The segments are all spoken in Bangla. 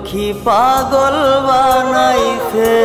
সখী পাগল বানাইছে।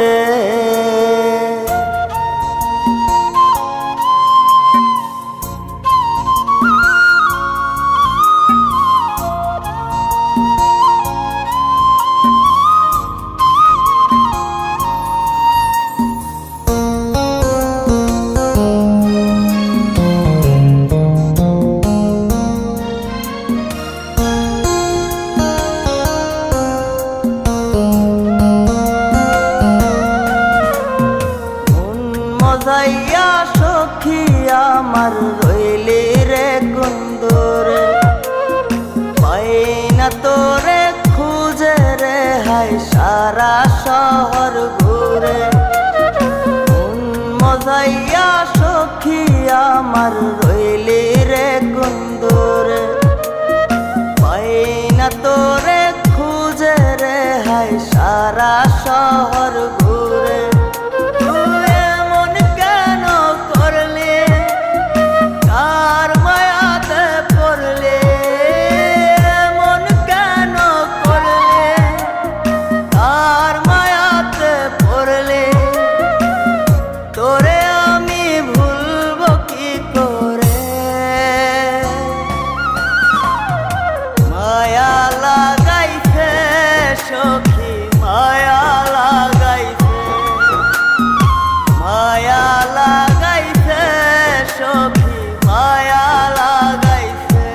মজাইয়া সখী আমার রইলি রে কুন্দরে, পাই না তোরে খুঁজে রে হাই সারা শহর ঘুরে। মজাইয়া সখী আমার রইলি রে কুন্দরে, পাই না তোরে খুঁজে রে হাই সারা শহর ঘুরে। সখী মায়া লাগাইছে, মায়া লাগাইছে সখী মায়া লাগাইছে।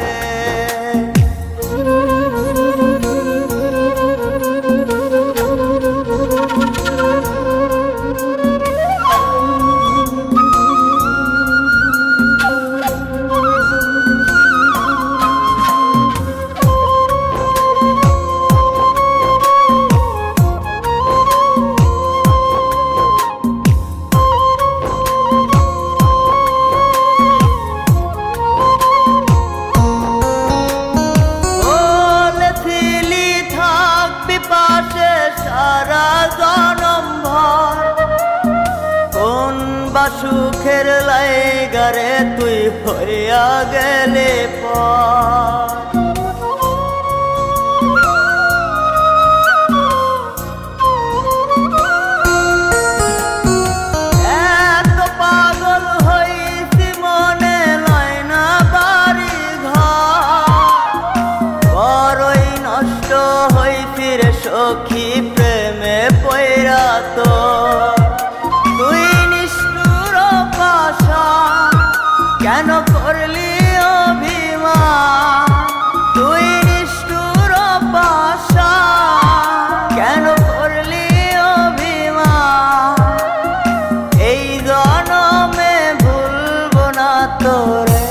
সারা জনম ভর কোন বা সুখের লাইগারে তুই হইয়া গেলে পর। এত পাগল হইছি মনে লয় না বাড়ি ঘর, বড়ই নষ্ট হইছি রে সখী প্রেমে পয়রা। তো তুই নিষ্ঠুর পাশান কেন করলি অভিমান, তুই নিষ্ঠুর পাশান কেন করলি অভিমান। এই জনমে ভুলব না তোরে,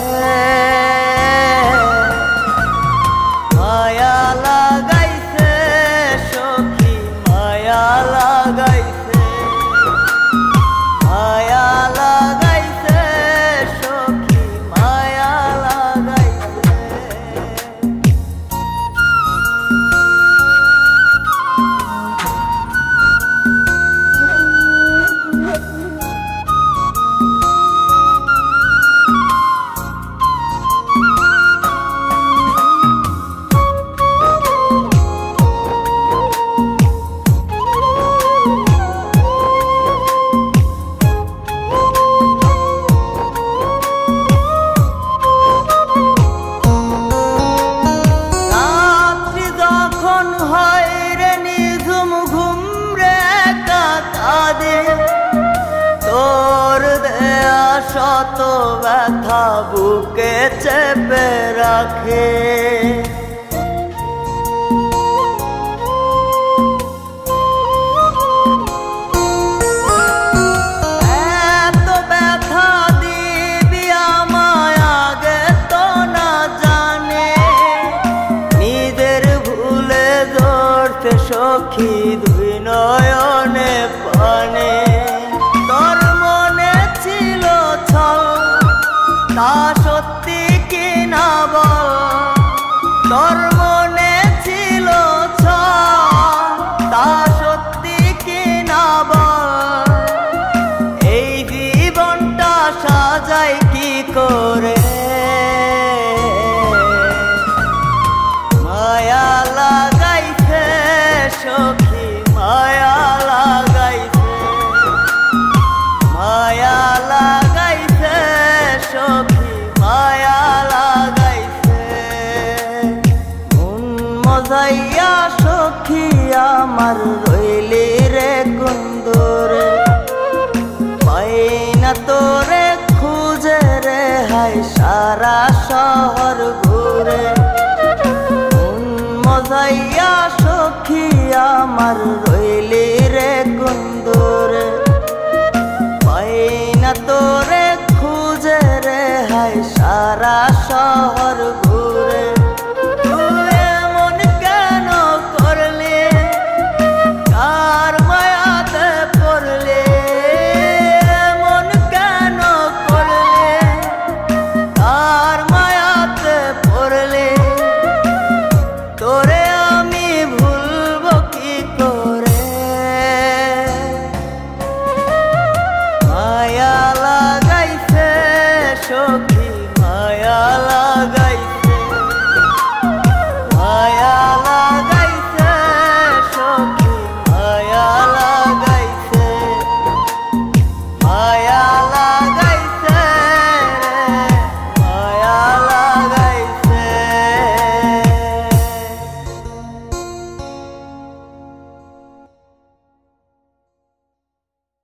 মায়া লাগাইছে সখী মায়া লাগাইছে, মায়া লাগাইছে সখী মায়া লাগাইছে। তোর দেয়া শত ব্যথা বুকে চেপে রাখে, এত ব্যথা দিবি আমায় আগে তো না জানে। নিজের ভুলে ধরতে সখী দুই নয়নে পানে। তোর মনে ছিল ছল তা সত্যি কি না বল, তোর মনে ছিল ছল তা সত্যি কি না বল। এই জীবনটা সাজাই কি করে, মায়া লাগাইছে আমার রইলি রে কুন্দরে পাই না তোরে খুঁজে রে হায় সারা শহর